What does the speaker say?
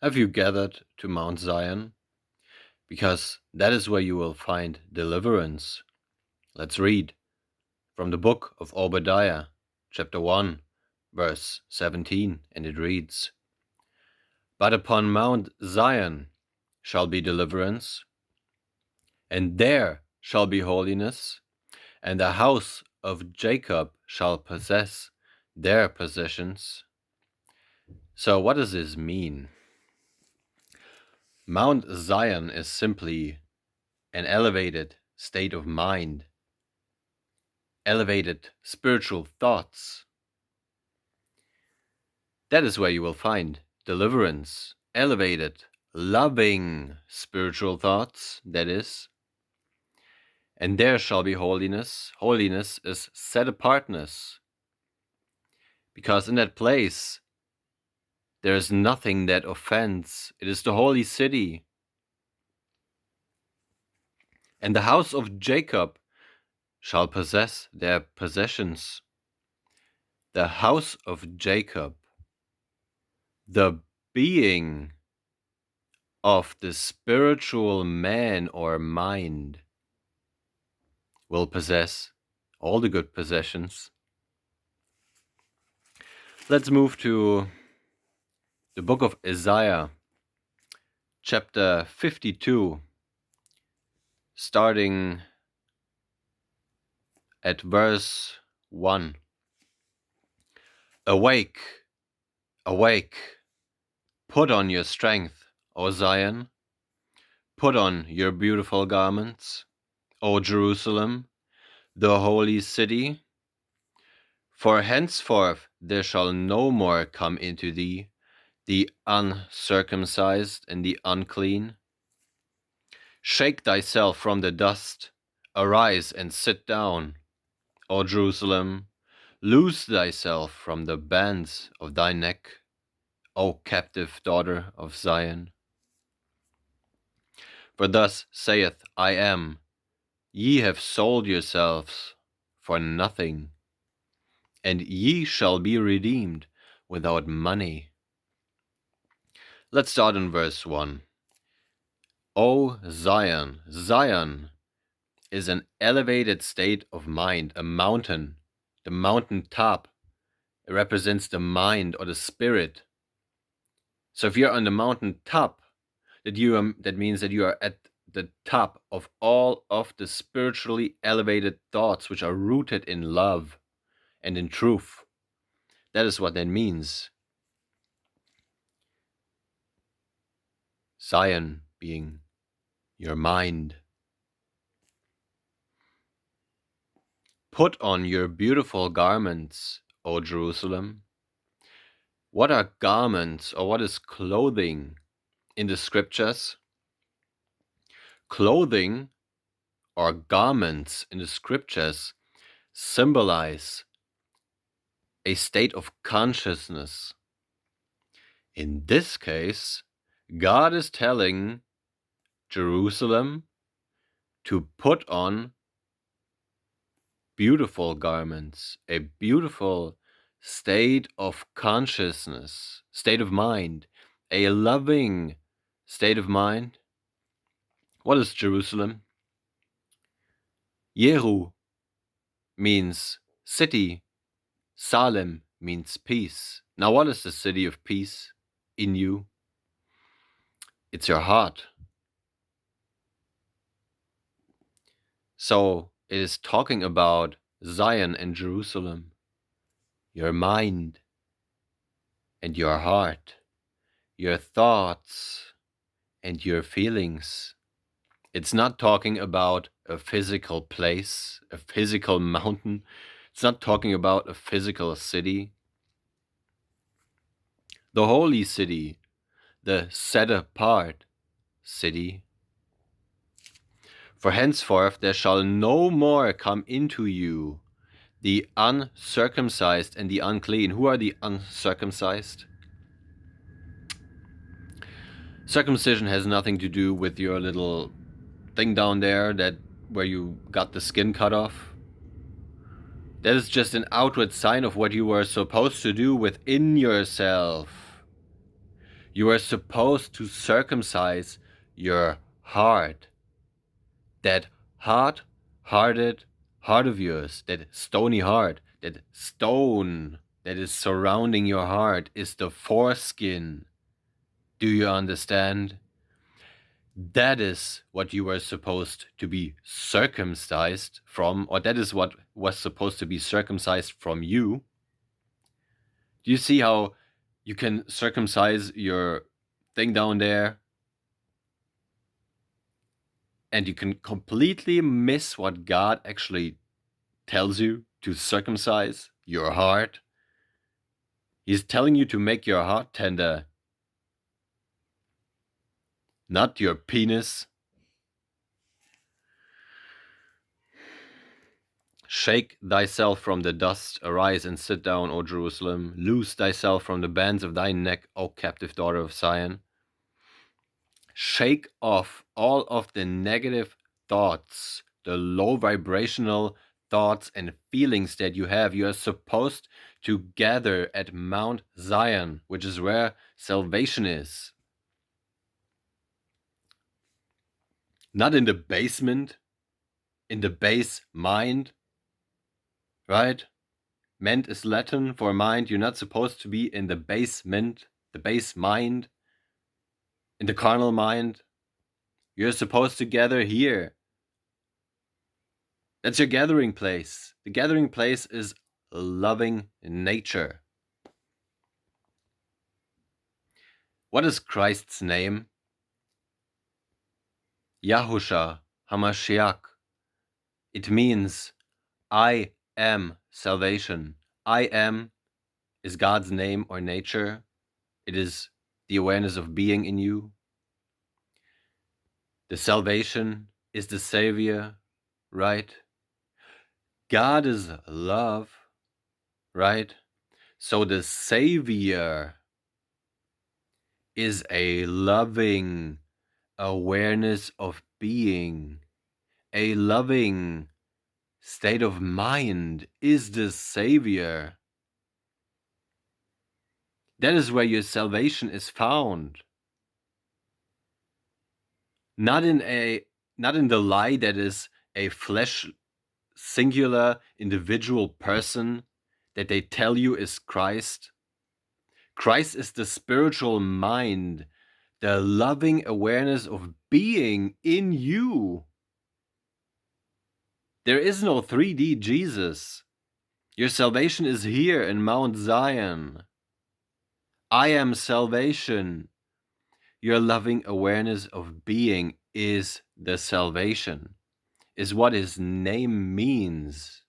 Have you gathered to Mount Zion? Because that is where you will find deliverance. Let's read from the book of Obadiah, chapter 1, verse 17, and it reads, "But upon Mount Zion shall be deliverance, and there shall be holiness, and the house of Jacob shall possess their possessions." So what does this mean? Mount Zion is simply an elevated state of mind, elevated spiritual thoughts. That is where you will find deliverance, elevated, loving spiritual thoughts, that is. And there shall be holiness. Holiness is set apartness. Because in that place, there is nothing that offends. It is the holy city. And the house of Jacob shall possess their possessions. The house of Jacob, the being of the spiritual man or mind, will possess all the good possessions. Let's move to the book of Isaiah, chapter 52, starting at verse 1. Awake, awake, put on your strength, O Zion, put on your beautiful garments, O Jerusalem, the holy city. For henceforth there shall no more come into thee the uncircumcised and the unclean. Shake thyself from the dust, arise and sit down, O Jerusalem, loose thyself from the bands of thy neck, O captive daughter of Zion. For thus saith I am, ye have sold yourselves for nothing, and ye shall be redeemed without money. Let's start in verse 1. O Zion, Zion is an elevated state of mind, a mountain, the mountain top. It represents the mind or the spirit. So if you're on the mountain top, that means that you are at the top of all of the spiritually elevated thoughts which are rooted in love and in truth. That is what that means. Zion being your mind. Put on your beautiful garments, O Jerusalem. What are garments, or what is clothing in the scriptures? Clothing or garments in the scriptures symbolize a state of consciousness. In this case, God is telling Jerusalem to put on beautiful garments, a beautiful state of consciousness, state of mind, a loving state of mind. What is Jerusalem? Jeru means city. Salem means peace. Now, what is the city of peace in you? It's your heart. So it is talking about Zion and Jerusalem, your mind and your heart, your thoughts and your feelings. It's not talking about a physical place, a physical mountain. It's not talking about a physical city. The holy city, the set apart city. For henceforth there shall no more come into you the uncircumcised and the unclean. Who are the uncircumcised? Circumcision has nothing to do with your little thing down there where you got the skin cut off. That is just an outward sign of what you were supposed to do within yourself. You are supposed to circumcise your heart. That hard-hearted heart of yours, that stony heart, that stone that is surrounding your heart is the foreskin. Do you understand? That is what you were supposed to be circumcised from, or that is what was supposed to be circumcised from you. Do you see how you can circumcise your thing down there and you can completely miss what God actually tells you to circumcise your heart? He's telling you to make your heart tender, not your penis. Shake thyself from the dust, arise and sit down, O Jerusalem. Loose thyself from the bands of thy neck, O captive daughter of Zion. Shake off all of the negative thoughts, the low vibrational thoughts and feelings that you have. You are supposed to gather at Mount Zion, which is where salvation is. Not in the basement, in the base mind, right? Ment is Latin for mind. You're not supposed to be in the basement, the base mind, in the carnal mind. You're supposed to gather here. That's your gathering place. The gathering place is loving nature. What is Christ's name? Yahusha HaMashiach. It means I am salvation. I am is God's name or nature. It is the awareness of being in you. The salvation is the Savior, right? God is love, right? So the Savior is a loving awareness of being. A loving state of mind is the Savior. That is where your salvation is found. Not in the lie that is a flesh singular individual person that they tell you is Christ. Christ is the spiritual mind, the loving awareness of being in you. There is no 3D Jesus. Your salvation is here in Mount Zion. I am salvation. Your loving awareness of being is the salvation, is what his name means.